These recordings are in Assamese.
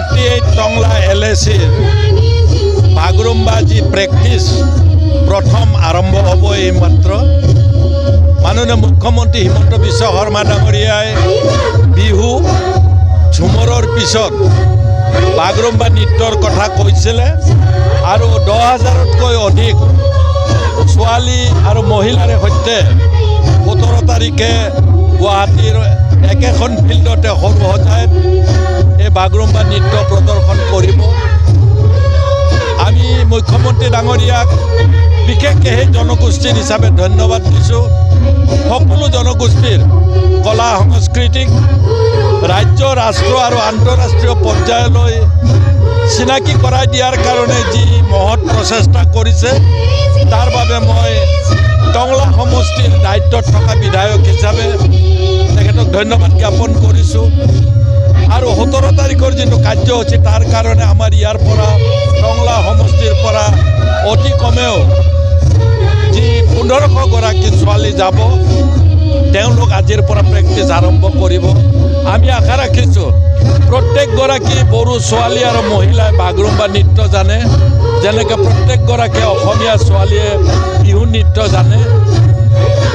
48 টংলা LACৰ বাগৰুম্বা যি প্ৰেক্টিছ প্ৰথম আৰম্ভ হ'ব এইমাত্ৰ। মাননীয় মুখ্যমন্ত্ৰী হিমন্ত বিশ্ব শৰ্মা ডাঙৰীয়াই বিহু ঝুমৰৰ পিছত বাগৰুম্বা নৃত্যৰ কথা কৈছিলে আৰু 10,000তকৈ অধিক ছোৱালী আৰু মহিলাৰে সৈতে 17 তাৰিখে গুৱাহাটীৰ একেখন ফিল্ডতে সৰু-সজাইত এই বাগৰুম্বা নৃত্য প্ৰদৰ্শন কৰিব। আমি মুখ্যমন্ত্ৰী ডাঙৰীয়াক বিশেষকৈ সেই জনগোষ্ঠীৰ হিচাপে ধন্যবাদ দিছোঁ। সকলো জনগোষ্ঠীৰ কলা সংস্কৃতিক ৰাজ্য, ৰাষ্ট্ৰ আৰু আন্তঃৰাষ্ট্ৰীয় পৰ্যায়লৈ চিনাকি কৰাই দিয়াৰ কাৰণে যি মহৎ প্ৰচেষ্টা কৰিছে, তাৰ বাবে মই টংলা সমষ্টিৰ দায়িত্বত থকা বিধায়ক হিচাপে তেখেতক ধন্যবাদ জ্ঞাপন কৰিছোঁ। আৰু 17 তাৰিখৰ যিটো কাৰ্যসূচী, তাৰ কাৰণে আমাৰ ইয়াৰ পৰা টংলা সমষ্টিৰ পৰা অতি কমেও যি 1500 গৰাকী ছোৱালী যাব, তেওঁলোক আজিৰ পৰা প্ৰেক্টিছ আৰম্ভ কৰিব। আমি আশা ৰাখিছোঁ প্ৰত্যেকগৰাকী বড়ো ছোৱালী আৰু মহিলাই বাগৰুম্বা নৃত্য জানে, যেনেকৈ প্ৰত্যেকগৰাকী অসমীয়া ছোৱালীয়ে বিহু নৃত্য জানে।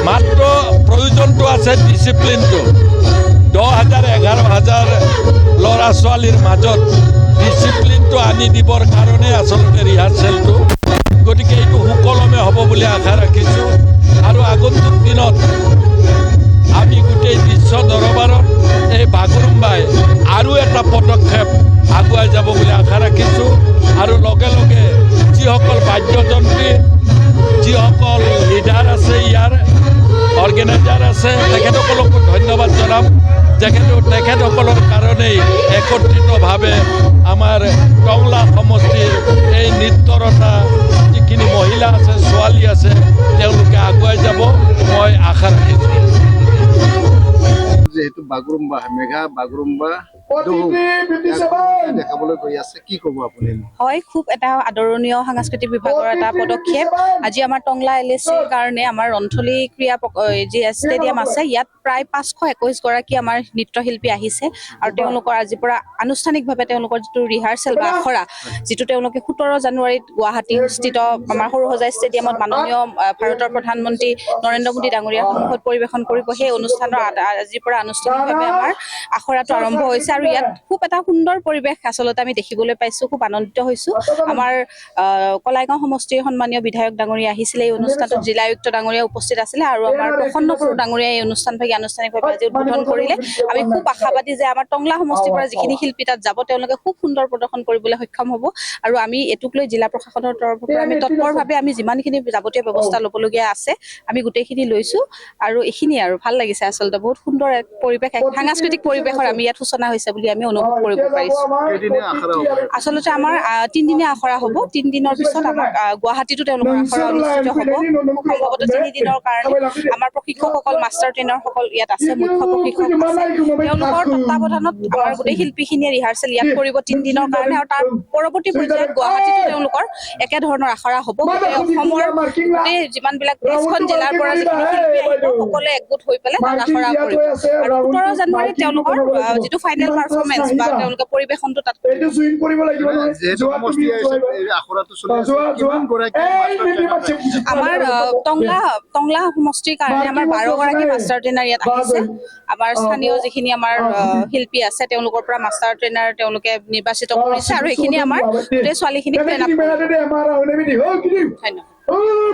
মাত্ৰ প্ৰয়োজনটো আছে ডিচিপ্লিনটো। 10,000 11,000 ল'ৰা ছোৱালীৰ মাজত ডিচিপ্লিনটো আনি দিবৰ কাৰণে আচলতে ৰিহাৰ্চেলটো। গতিকে এইটো সুকলমে হ'ব বুলি আশা ৰাখিছোঁ। আৰু আগন্তুক দিনত আমি গোটেই বিশ্ব দৰবাৰত এই বাগৰুম্বাই আৰু এটা পদক্ষেপ আগুৱাই যাব বুলি আশা ৰাখিছোঁ। আৰু লগে লগে যিসকল বাদ্যযন্ত্ৰী, যিসকল লিডাৰ আছে, ইয়াৰ অৰ্গেনাইজাৰ আছে, তেখেতসকলকো ধন্যবাদ জনাম। তেখেতসকলৰ কাৰণেই একত্ৰিতভাৱে আমাৰ টংলা সমষ্টিৰ এই নৃত্যৰতা যিখিনি মহিলা আছে, ছোৱালী আছে, তেওঁলোকে আগুৱাই যাব, মই আশা ৰাখিছোঁ। যেহেতু বাগৰুম্বা মেঘা বাগৰুম্বা দেখাবলৈ গৈ আছে, কি ক'ব আপুনি? হয়, খুব এটা আদৰণীয় সাংস্কৃতিক বিভাগৰ এটা পদক্ষেপ। আজি আমাৰ টংলা LACৰ কাৰণে আমাৰ ৰন্থলী ক্ৰীড়া যি ষ্টেডিয়াম আছে, ইয়াত প্ৰায় 521 গৰাকী আমাৰ নৃত্যশিল্পী আহিছে। আৰু তেওঁলোকৰ আজিৰ পৰা আনুষ্ঠানিকভাৱে তেওঁলোকৰ যিটো ৰিহাৰ্চেল বা আখৰা, যিটো তেওঁলোকে 17 জানুৱাৰীত গুৱাহাটীস্থিত আমাৰ সৰু-সজাই ষ্টেডিয়ামত মাননীয় ভাৰতৰ প্ৰধানমন্ত্ৰী নৰেন্দ্ৰ মোদী ডাঙৰীয়াৰ সন্মুখত পৰিৱেশন কৰিব, সেই অনুষ্ঠানৰ আজিৰ পৰা আনুষ্ঠানিকভাৱে আমাৰ আখৰাটো আৰম্ভ হৈছে। আৰু ইয়াত খুব এটা সুন্দৰ পৰিৱেশ আচলতে আমি দেখিবলৈ পাইছোঁ, খুব আনন্দিত হৈছোঁ। আমাৰ কলাইগাঁও সমষ্টিৰ সন্মানীয় বিধায়ক ডাঙৰীয়া আহিছিলে এই অনুষ্ঠানটোত, জিলা আয়ুক্ত ডাঙৰীয়া উপস্থিত আছিলে, আৰু আমাৰ প্ৰসন্ন বড়ো ডাঙৰীয়াই এই অনুষ্ঠানভাগি আনুষ্ঠানিকভাৱে আজি উদ্বোধন কৰিলে। আমি খুব আশাবাদী যে আমাৰ টংলা সমষ্টিৰ পৰা যিখিনি শিল্পী তাত যাব, তেওঁলোকে খুব সুন্দৰ প্ৰদৰ্শন কৰিবলৈ সক্ষম হ'ব। আৰু আমি এইটোক লৈ জিলা প্ৰশাসনৰ তৰফৰ পৰা আমি তৎপৰভাৱে আমি যিমানখিনি যাৱতীয় ব্যৱস্থা ল'বলগীয়া আছে, আমি গোটেইখিনি লৈছোঁ। আৰু এইখিনিয়ে আৰু ভাল লাগিছে আচলতে, বহুত সুন্দৰ এক পৰিৱেশ, এক সাংস্কৃতিক পৰিৱেশৰ আমি ইয়াত সূচনা হৈছে বুলি আমি অনুভৱ কৰিব পাৰিছোঁ। আচলতে আমাৰ 3 দিনীয়া আখৰা হ'ব। 3 দিনৰ পিছত আমাৰ গুৱাহাটীতো তেওঁলোকৰ আখৰা অনুষ্ঠিত হ'ব। সম্ভৱতঃ 3 দিনৰ কাৰণে আমাৰ প্ৰশিক্ষকসকল, মাষ্টাৰ ট্ৰেইনাৰসকল ইয়াত আছে, মুখ্য প্ৰশিক্ষক আছে, তেওঁলোকৰ তত্বাৱধানত আমাৰ গোটেই শিল্পীখিনিয়ে ৰিহাৰ্চেল ইয়াত কৰিব 3 দিনৰ কাৰণে। আৰু তাৰ পৰৱৰ্তী পৰ্যায়ত গুৱাহাটীতো তেওঁলোকৰ একেধৰণৰ আখৰা হ'ব। অসমৰ গোটেই যিমানবিলাক 5খন জিলাৰ পৰা যিখিনি শিল্পী আহিব, সকলোৱে একগোট হৈ পেলাই তাত আখৰা কৰিব। আৰু 17 জানুৱাৰীত তেওঁলোকৰ যিটো ফাইনেল পাৰফৰ্মেঞ্চ বা তেওঁলোকে পৰিৱেশনটো তাত আমাৰ টংলা সমষ্টিৰ কাৰণে আমাৰ 12 গৰাকী মাষ্টাৰ ট্ৰেইনাৰ ইয়াত আহিছে। আমাৰ স্থানীয় যিখিনি আমাৰ শিল্পী আছে, তেওঁলোকৰ পৰা মাষ্টাৰ ট্ৰেইনাৰ তেওঁলোকে নিৰ্বাচিত কৰিছে, আৰু সেইখিনি আমাৰ গোটেই ছোৱালীখিনিক ট্ৰেইন আপ কৰিব। ধন্যবাদ।